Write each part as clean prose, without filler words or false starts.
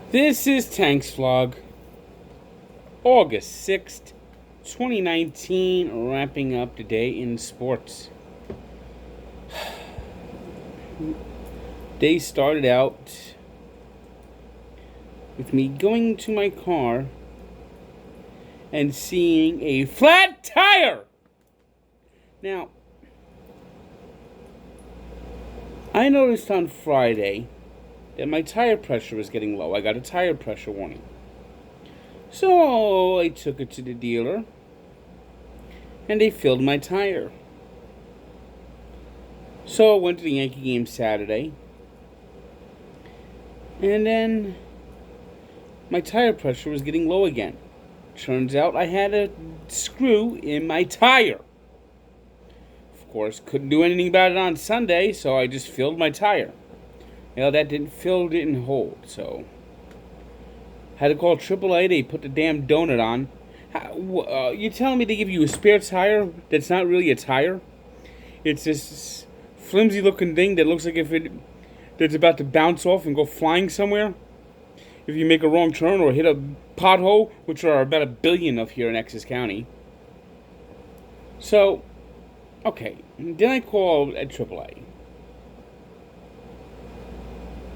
This is Tank's Vlog, August 6th, 2019, wrapping up today in sports. Day started out with me going to my car and seeing a flat tire. Now, I noticed on Friday that my tire pressure was getting low. I got a tire pressure warning. So I took it to the dealer and they filled my tire. So I went to the Yankee game Saturday, and then my tire pressure was getting low again. Turns out I had a screw in my tire. Of course, couldn't do anything about it on Sunday, so I just filled my tire. Well, that didn't hold, so had to call AAA. They put the damn donut on. You telling me they give you a spare tire that's not really a tire? It's this flimsy-looking thing that looks like that's about to bounce off and go flying somewhere if you make a wrong turn or hit a pothole, which are about 1 billion of here in Essex County. So, okay, then I called at AAA.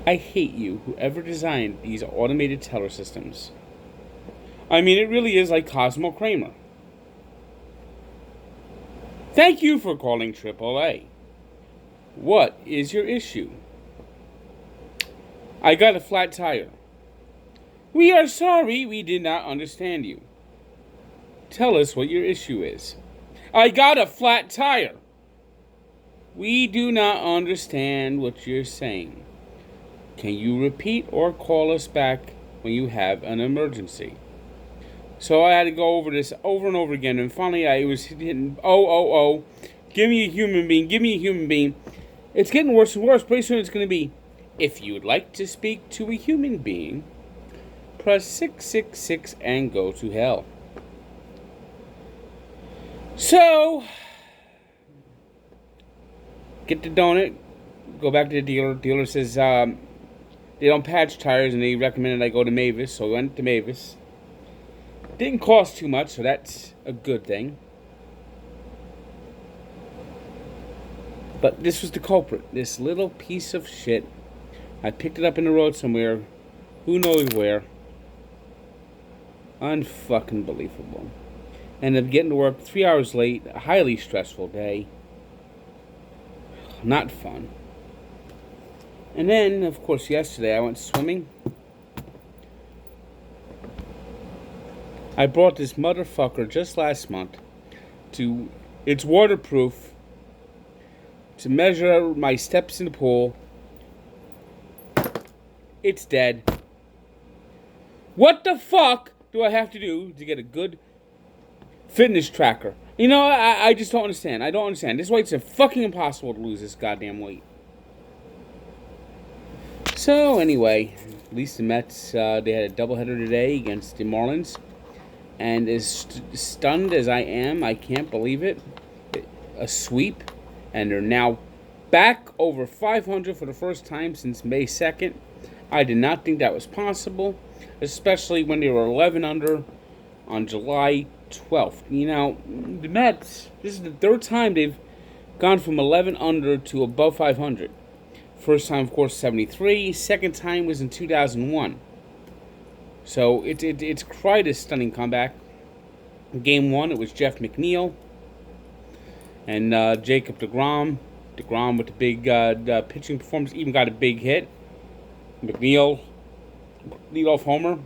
I hate you, whoever designed these automated teller systems. I mean, it really is like Cosmo Kramer. Thank you for calling AAA. What is your issue? I got a flat tire. We are sorry, we did not understand you. Tell us what your issue is. I got a flat tire. We do not understand what you're saying. Can you repeat or call us back when you have an emergency? So I had to go over this over and over again, and finally I was hitting, give me a human being, give me a human being. It's getting worse and worse. Pretty soon it's going to be, if you would like to speak to a human being, press 666 and go to hell. So, get the donut, go back to the dealer. Dealer says they don't patch tires, and they recommended I go to Mavis, so I went to Mavis. Didn't cost too much, so that's a good thing. But this was the culprit, this little piece of shit. I picked it up in the road somewhere, who knows where. Unfucking believable. Ended up getting to work 3 hours late, a highly stressful day. Not fun. And then, of course, yesterday I went swimming. I brought this motherfucker just last month to, it's waterproof, to measure my steps in the pool. It's dead. What the fuck do I have to do to get a good fitness tracker? You know, I just don't understand. I don't understand. This is why it's fucking impossible to lose this goddamn weight. So, anyway, at least the Mets, they had a doubleheader today against the Marlins. And as stunned as I am, I can't believe it. A sweep. And they're now back over 500 for the first time since May 2nd. I did not think that was possible, especially when they were 11 under on July 12th. You know, the Mets, this is the third time they've gone from 11 under to above 500. First time, of course, 73. Second time was in 2001. So it's quite a stunning comeback. Game 1, it was Jeff McNeil and Jacob DeGrom. DeGrom with the big pitching performance, even got a big hit. McNeil, leadoff homer.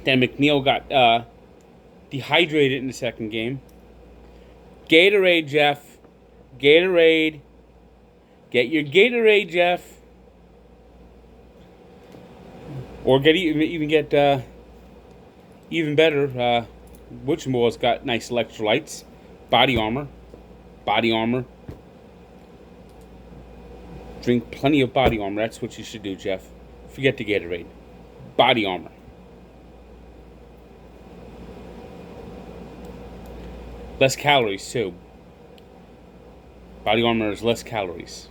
Then McNeil got dehydrated in the second game. Gatorade, Jeff. Gatorade. Get your Gatorade, Jeff. Or even better. Whatchamall's got nice electrolytes. Body Armor. Body Armor. Drink plenty of Body Armor. That's what you should do, Jeff. Forget the Gatorade. Body Armor. Less calories, too. Body Armor is less calories.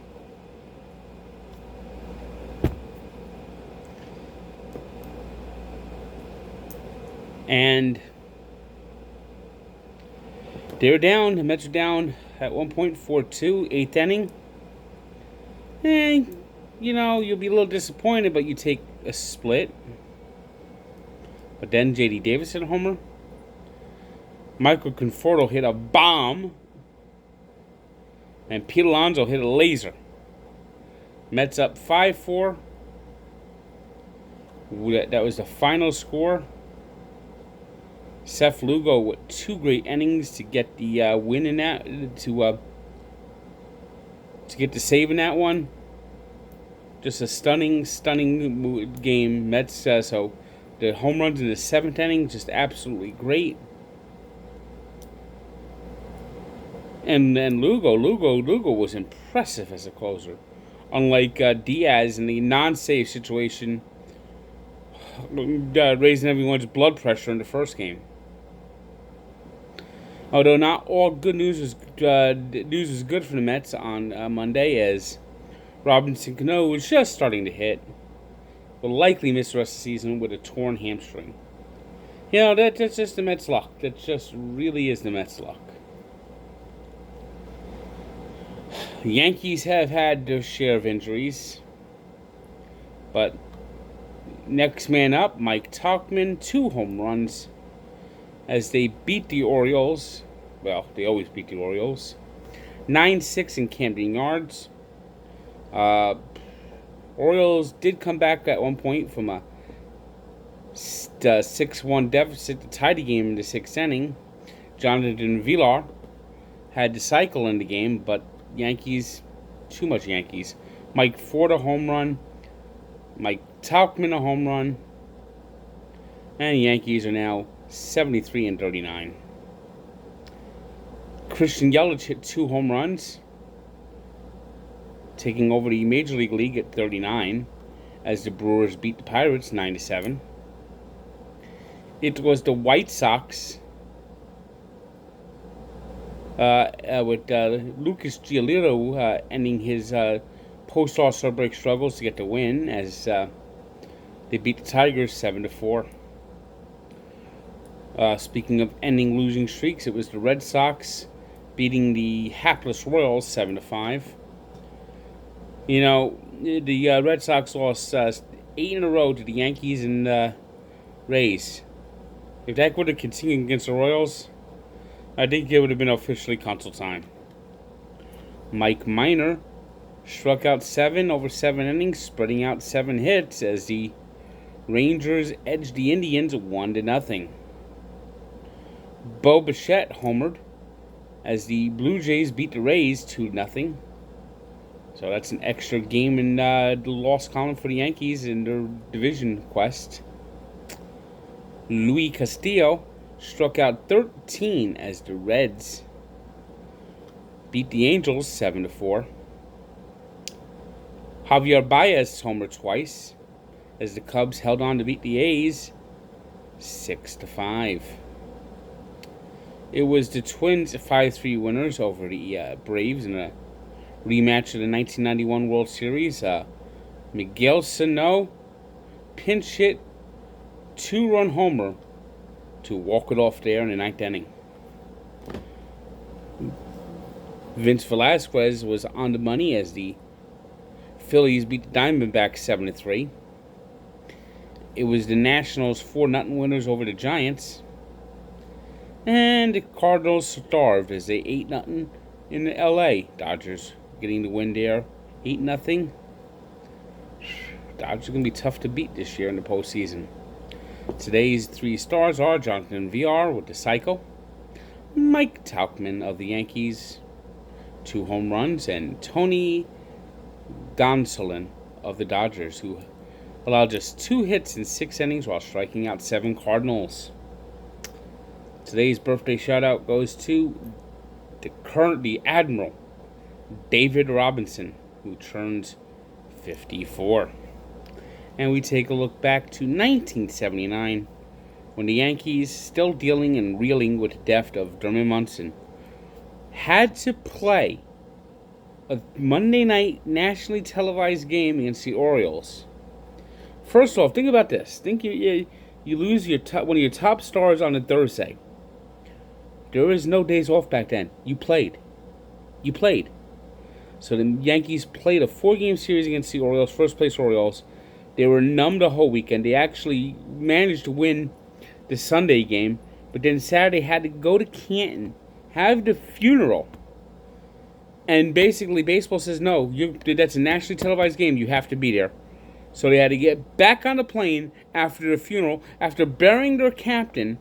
And they're down. The Mets are down at 1.42, eighth inning. And, you'll be a little disappointed, but you take a split. But then J.D. Davis hit a homer. Michael Conforto hit a bomb. And Pete Alonso hit a laser. Mets up 5-4. That was the final score. Seth Lugo with 2 great innings to get the win in that, to get the save in that one. Just a stunning game. Mets, so the home runs in the 7th inning, just absolutely great. And then Lugo was impressive as a closer. Unlike Diaz in the non-save situation, raising everyone's blood pressure in the first game. Although not all good news was good for the Mets on Monday, as Robinson Cano was just starting to hit, will likely miss the rest of the season with a torn hamstring. That's just the Mets' luck. That just really is the Mets' luck. The Yankees have had their share of injuries, but next man up, Mike Tauchman, 2 home runs as they beat the Orioles. Well, they always beat the Orioles. 9-6 in Camden Yards. Orioles did come back at one point from a 6-1 deficit to tie the game in the 6th inning. Jonathan Villar had to cycle in the game, but Yankees, too much Yankees. Mike Ford a home run. Mike Tauchman a home run. And the Yankees are now 73-39. Christian Yelich hit 2 home runs, taking over the Major League League at 39, as the Brewers beat the Pirates 9-7. It was the White Sox with Lucas Giolito ending his post-All-Star break struggles to get the win, as they beat the Tigers 7-4. Speaking of ending losing streaks, it was the Red Sox beating the hapless Royals 7-5. The Red Sox lost 8 in a row to the Yankees and Rays. If that would have continued against the Royals, I think it would have been officially console time. Mike Minor struck out 7 over 7 innings, spreading out 7 hits as the Rangers edged the Indians 1-0. Bo Bichette homered as the Blue Jays beat the Rays 2-0. So that's an extra game in the loss column for the Yankees in their division quest. Luis Castillo struck out 13 as the Reds beat the Angels 7-4. Javier Baez homered twice as the Cubs held on to beat the A's 6-5. It was the Twins 5-3 winners over the Braves in a rematch of the 1991 World Series. Miguel Sano pinch hit 2-run homer to walk it off there in the 9th inning. Vince Velasquez was on the money as the Phillies beat the Diamondbacks 7-3. It was the Nationals 4-0 winners over the Giants. And the Cardinals starved as they 8-0 in the LA Dodgers, getting the win there 8-0. Dodgers are going to be tough to beat this year in the postseason. Today's 3 stars are Jonathan Villar with the cycle, Mike Tauchman of the Yankees, 2 home runs, and Tony Gonsolin of the Dodgers, who allowed just 2 hits in 6 innings while striking out 7 Cardinals. Today's birthday shout-out goes to the Admiral David Robinson, who turns 54. And we take a look back to 1979, when the Yankees, still dealing and reeling with the death of Thurman Munson, had to play a Monday night nationally televised game against the Orioles. First off, think about this. You lose one of your top stars on a Thursday. There was no days off back then. You played. You played. So the Yankees played a 4-game series against the Orioles, first place Orioles. They were numb the whole weekend. They actually managed to win the Sunday game, but then Saturday had to go to Canton, have the funeral. And basically, baseball says, no, that's a nationally televised game. You have to be there. So they had to get back on the plane after the funeral, after burying their captain.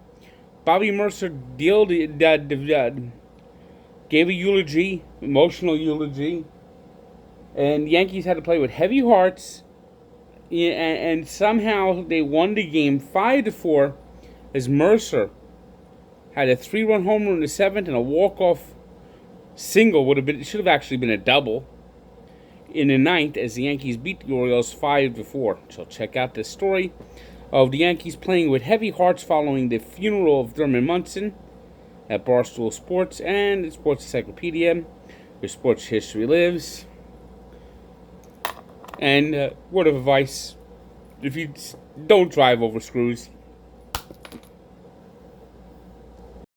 Bobby Mercer gave a eulogy, emotional eulogy. And the Yankees had to play with heavy hearts. And somehow they won the game 5-4 as Mercer had a 3-run homer in the 7th and a walk-off single. Should have actually been a double in the 9th as the Yankees beat the Orioles 5-4. So check out this story of the Yankees playing with heavy hearts following the funeral of Thurman Munson at Barstool Sports and the Sports Encyclopedia, where sports history lives. And word of advice, if you don't drive over screws,